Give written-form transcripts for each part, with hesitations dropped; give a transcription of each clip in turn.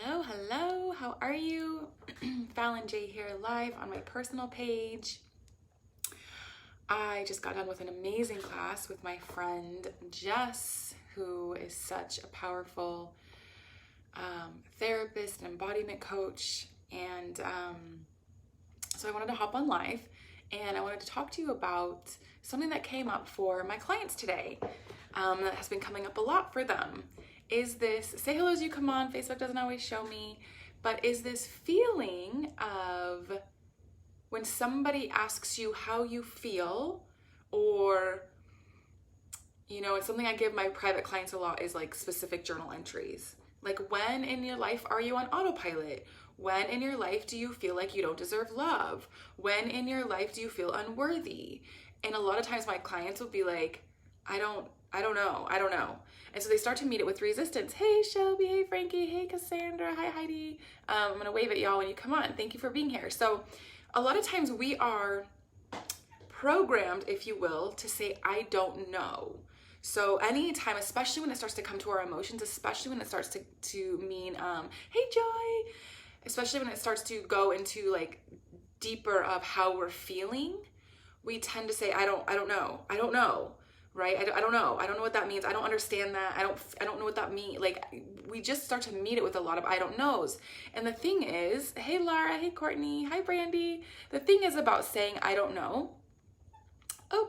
Hello, how are you? Fallon J here, live on my personal page. I just got done with an amazing class with my friend Jess, who is such a powerful therapist and embodiment coach. And so I wanted to hop on live and I wanted to talk to you about something that came up for my clients today that has been coming up a lot for them. Is this, say hello as you come on, Facebook doesn't always show me, but is this feeling of when somebody asks you how you feel, or, you know, it's something I give my private clients a lot is like specific journal entries. Like, when in your life are you on autopilot? When in your life do you feel like you don't deserve love? When in your life do you feel unworthy? And a lot of times my clients will be like, I don't know. And so they start to meet it with resistance. Hey, Shelby. Hey, Frankie. Hey, Cassandra. Hi, Heidi. I'm going to wave at y'all when you come on. Thank you for being here. So a lot of times we are programmed, if you will, to say, I don't know. So anytime, especially when it starts to come to our emotions, especially when it starts to mean, hey, Joy, especially when it starts to go into like deeper of how we're feeling, we tend to say, I don't know. Right? I don't know. I don't know what that means. I don't understand that. I don't know what that means. Like, we just start to meet it with a lot of I don't knows. And the thing is, hey, Laura, hey, Courtney, hi, Brandy. The thing is about saying I don't know, I'm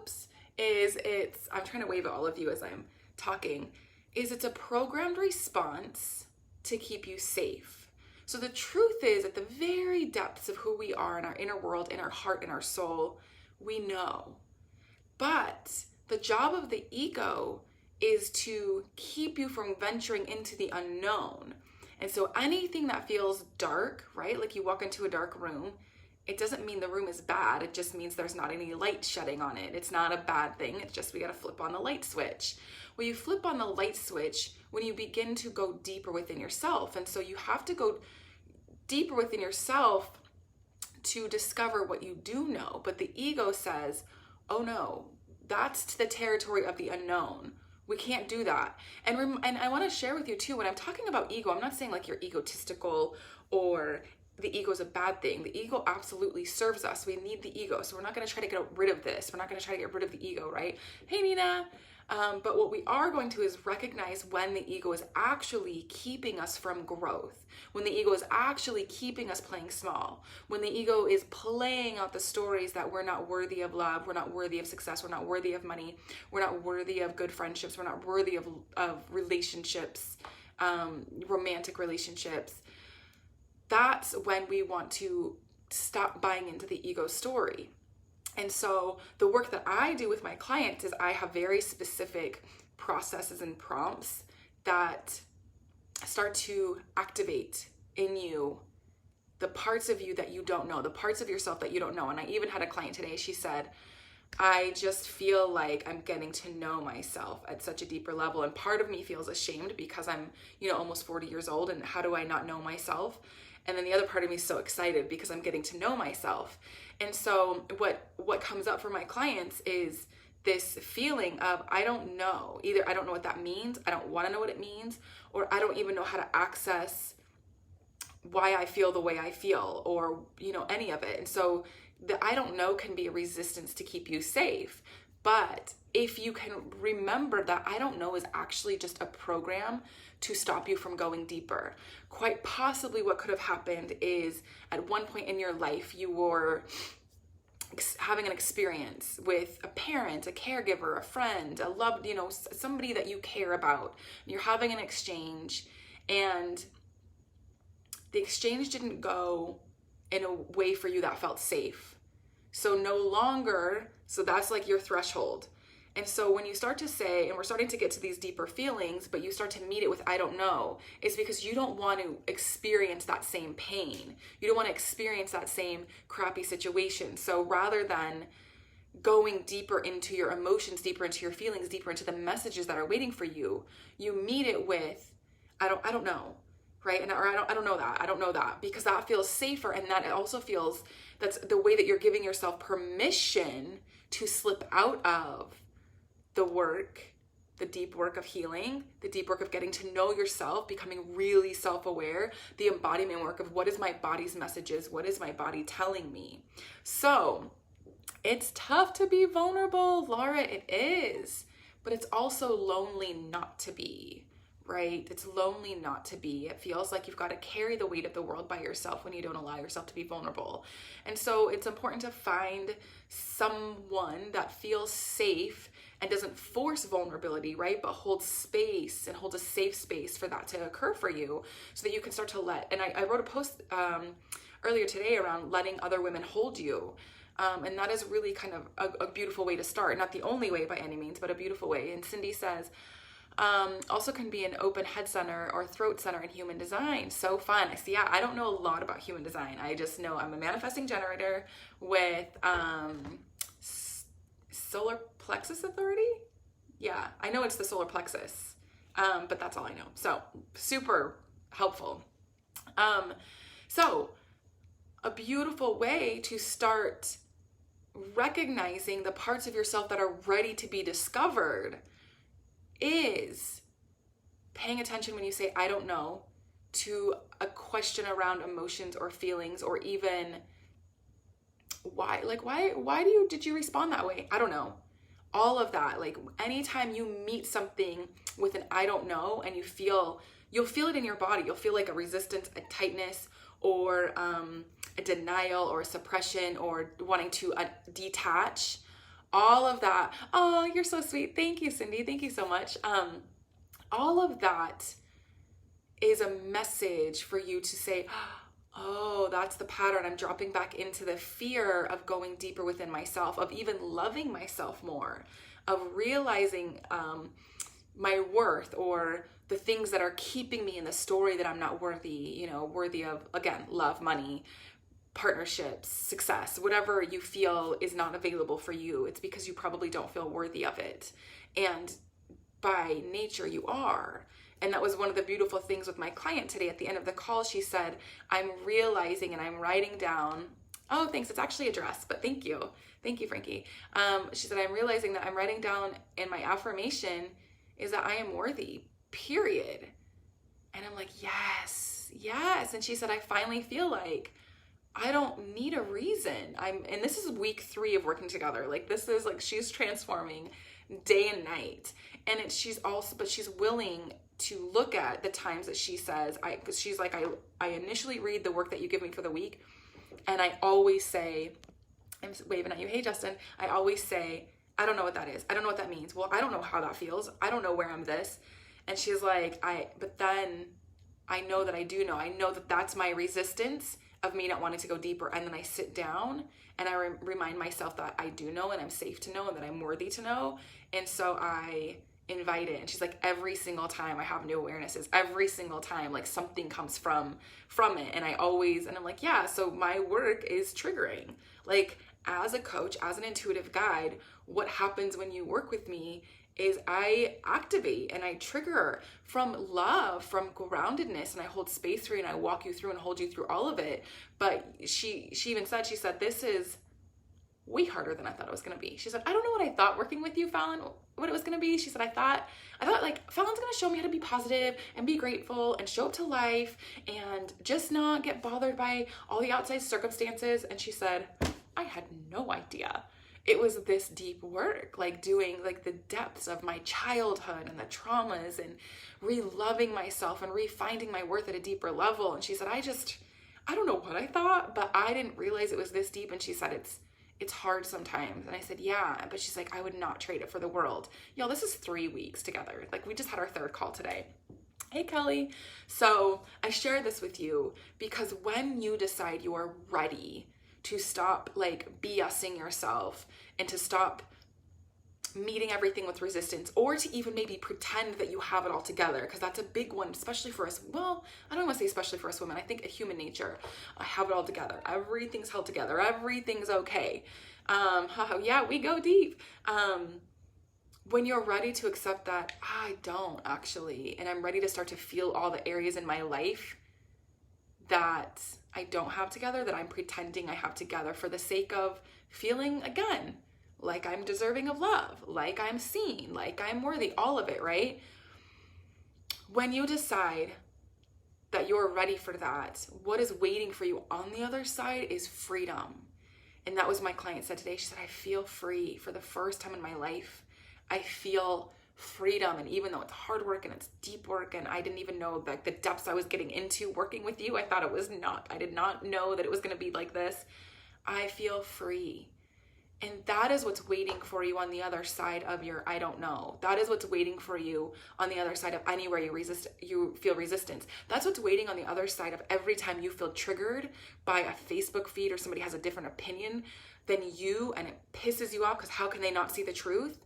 trying to wave at all of you as I'm talking, it's a programmed response to keep you safe. So the truth is, at the very depths of who we are in our inner world, in our heart, in our soul, we know. But the job of the ego is to keep you from venturing into the unknown. And so anything that feels dark, right? Like you walk into a dark room, it doesn't mean the room is bad. It just means there's not any light shedding on it. It's not a bad thing. It's just we got to flip on the light switch. Well, you flip on the light switch when you begin to go deeper within yourself. And so you have to go deeper within yourself to discover what you do know. But the ego says, oh no, that's the territory of the unknown. We can't do that. And I want to share with you too, when I'm talking about ego, I'm not saying like you're egotistical or the ego is a bad thing. The ego absolutely serves us. We need the ego. So we're not going to try to get rid of this. We're not going to try to get rid of the ego, right? Hey, Nina. But what we are going to is recognize when the ego is actually keeping us from growth, when the ego is actually keeping us playing small, when the ego is playing out the stories that we're not worthy of love, we're not worthy of success, we're not worthy of money, we're not worthy of good friendships, we're not worthy of relationships, romantic relationships. That's when we want to stop buying into the ego story. And so the work that I do with my clients is I have very specific processes and prompts that start to activate in you the parts of you that you don't know, the parts of yourself that you don't know. And I even had a client today, she said, I just feel like I'm getting to know myself at such a deeper level. And part of me feels ashamed because I'm, almost 40 years old, and how do I not know myself? And then the other part of me is so excited because I'm getting to know myself. And so what comes up for my clients is this feeling of, I don't know. Either I don't know what that means, I don't want to know what it means, or I don't even know how to access why I feel the way I feel, or, any of it. And so the I don't know can be a resistance to keep you safe. But if you can remember that I don't know is actually just a program to stop you from going deeper. Quite possibly what could have happened is at one point in your life, you were having an experience with a parent, a caregiver, a friend, a loved, somebody that you care about. You're having an exchange, and the exchange didn't go in a way for you that felt safe. So that's like your threshold. And so when you start to say, and we're starting to get to these deeper feelings, but you start to meet it with I don't know, it's because you don't want to experience that same pain. You don't want to experience that same crappy situation. So rather than going deeper into your emotions, deeper into your feelings, deeper into the messages that are waiting for you, you meet it with I don't know, right? And or I don't know that, because that feels safer, and that it also feels that's the way that you're giving yourself permission to slip out of the work, the deep work of healing, the deep work of getting to know yourself, becoming really self-aware, the embodiment work of what is my body's messages, what is my body telling me. So it's tough to be vulnerable, Laura, it is, but it's also lonely not to be, right? It's lonely not to be. It feels like you've got to carry the weight of the world by yourself when you don't allow yourself to be vulnerable. And so it's important to find someone that feels safe and doesn't force vulnerability, right? But holds space and holds a safe space for that to occur for you so that you can start to let, and I wrote a post earlier today around letting other women hold you. And that is really kind of a beautiful way to start. Not the only way by any means, but a beautiful way. And Cindy says, also can be an open head center or throat center in human design. So fun. I see. Yeah, I don't know a lot about human design. I just know I'm a manifesting generator with solar plexus authority. Yeah, I know it's the solar plexus, but that's all I know. So super helpful. So a beautiful way to start recognizing the parts of yourself that are ready to be discovered is paying attention when you say, I don't know, to a question around emotions or feelings, or even why did you respond that way? I don't know. All of that, like anytime you meet something with an I don't know, and you'll feel it in your body. You'll feel like a resistance, a tightness, or a denial, or a suppression, or wanting to detach. All of that. Oh, you're so sweet. Thank you, Cindy. Thank you so much. All of that is a message for you to say, oh, that's the pattern. I'm dropping back into the fear of going deeper within myself, of even loving myself more, of realizing my worth, or the things that are keeping me in the story that I'm not worthy, worthy of, again, love, money, partnerships, success, whatever you feel is not available for you. It's because you probably don't feel worthy of it. And by nature you are. And that was one of the beautiful things with my client today. At the end of the call, she said, I'm realizing and I'm writing down, oh, thanks. It's actually a dress, but thank you. Thank you, Frankie. She said, I'm realizing that I'm writing down in my affirmation is that I am worthy, period. And I'm like, yes. And she said, I finally feel like I don't need a reason. And this is week 3 of working together. Like, this is like, she's transforming day and night. And she's willing to look at the times that she says, because she's like, I initially read the work that you give me for the week, and I always say, I'm waving at you, hey Justin, I always say, I don't know what that is. I don't know what that means. Well, I don't know how that feels. I don't know where I'm this. And she's like, but then I know that I do know. I know that that's my resistance of me not wanting to go deeper. And then I sit down and I remind myself that I do know, and I'm safe to know, and that I'm worthy to know. And so I invite it. And she's like, every single time I have new awarenesses, every single time, like something comes from it. And I'm like, yeah, so my work is triggering. Like, as a coach, as an intuitive guide, what happens when you work with me is I activate and I trigger from love, from groundedness, and I hold space for you, and I walk you through and hold you through all of it. But she even said, this is way harder than I thought it was going to be. She said, I don't know what I thought working with you, Fallon, what it was going to be. She said, I thought like Fallon's going to show me how to be positive and be grateful and show up to life and just not get bothered by all the outside circumstances. And she said, I had no idea it was this deep work, like doing like the depths of my childhood and the traumas, and re-loving myself and re-finding my worth at a deeper level. And she said, I don't know what I thought, but I didn't realize it was this deep. And she said, it's hard sometimes. And I said, yeah, but she's like, I would not trade it for the world. Y'all, this is 3 weeks together. Like, we just had our 3rd call today. Hey, Kelly. So I share this with you because when you decide you are ready to stop like BSing yourself and to stop meeting everything with resistance, or to even maybe pretend that you have it all together, because that's a big one, especially for us. Well, I don't want to say especially for us women. I think a human nature, I have it all together. Everything's held together. Everything's okay. Yeah, we go deep. When you're ready to accept that I don't actually, and I'm ready to start to feel all the areas in my life that I don't have together, that I'm pretending I have together for the sake of feeling, again, like I'm deserving of love, like I'm seen, like I'm worthy, all of it, right? When you decide that you're ready for that, what is waiting for you on the other side is freedom. And that was my client said today. She said, I feel free for the first time in my life. I feel freedom. And even though it's hard work and it's deep work, and I didn't even know like the depths I was getting into working with you, I thought it was not. I did not know that it was going to be like this. I feel free. And that is what's waiting for you on the other side of your I don't know. That is what's waiting for you on the other side of anywhere you feel resistance. That's what's waiting on the other side of every time you feel triggered by a Facebook feed or somebody has a different opinion than you and it pisses you off because how can they not see the truth?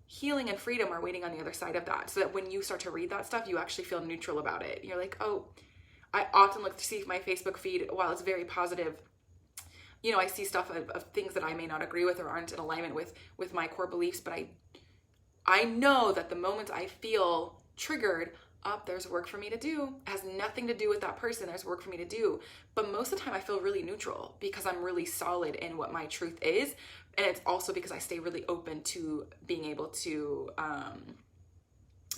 Healing and freedom are waiting on the other side of that, so that when you start to read that stuff, you actually feel neutral about it. You're like, oh, I often look to see my Facebook feed, while it's very positive, you know, I see stuff of things that I may not agree with or aren't in alignment with my core beliefs, but I know that the moment I feel triggered, there's work for me to do. It has nothing to do with that person. There's work for me to do. But most of the time I feel really neutral because I'm really solid in what my truth is. And it's also because I stay really open to being able to,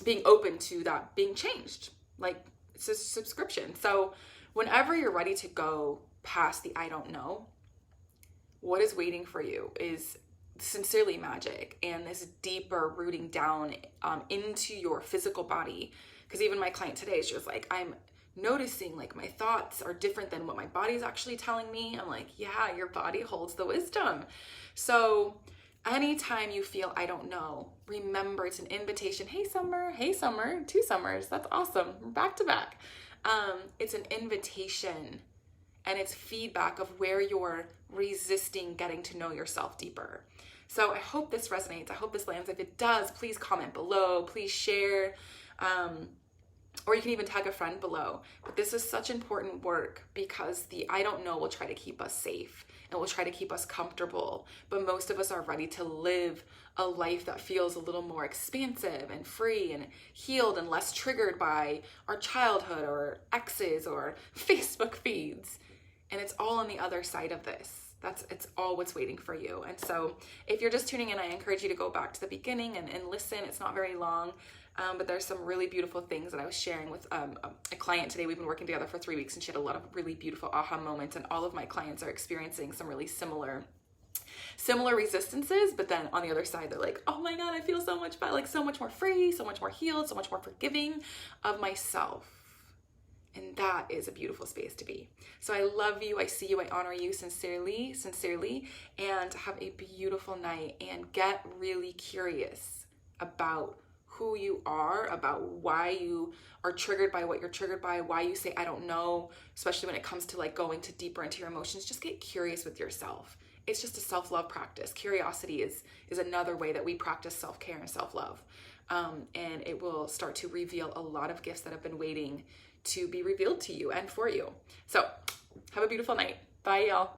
being open to that being changed. Like it's a subscription. So whenever you're ready to go past the I don't know, what is waiting for you is sincerely magic and this deeper rooting down into your physical body. Because even my client today, she was like, I'm noticing like my thoughts are different than what my body's actually telling me. I'm like, yeah, your body holds the wisdom. So anytime you feel I don't know, remember it's an invitation. Hey summer, 2 summers. That's awesome. We're back to back. It's an invitation. And it's feedback of where you're resisting getting to know yourself deeper. So I hope this resonates. I hope this lands. If it does, please comment below. Please share. Or you can even tag a friend below. But this is such important work because the I don't know will try to keep us safe and will try to keep us comfortable. But most of us are ready to live a life that feels a little more expansive and free and healed and less triggered by our childhood or exes or Facebook feeds. And it's all on the other side of this. It's all what's waiting for you. And so if you're just tuning in, I encourage you to go back to the beginning and listen. It's not very long, but there's some really beautiful things that I was sharing with a client today. We've been working together for 3 weeks and she had a lot of really beautiful aha moments, and all of my clients are experiencing some really similar resistances, but then on the other side, they're like, oh my God, I feel so much better, like so much more free, so much more healed, so much more forgiving of myself. And that is a beautiful space to be. So I love you. I see you. I honor you sincerely, and have a beautiful night, and get really curious about who you are, about why you are triggered by what you're triggered by, why you say, I don't know, especially when it comes to like going to deeper into your emotions. Just get curious with yourself. It's just a self-love practice. Curiosity is another way that we practice self-care and self-love. And it will start to reveal a lot of gifts that have been waiting to be revealed to you and for you. So have a beautiful night. Bye, y'all.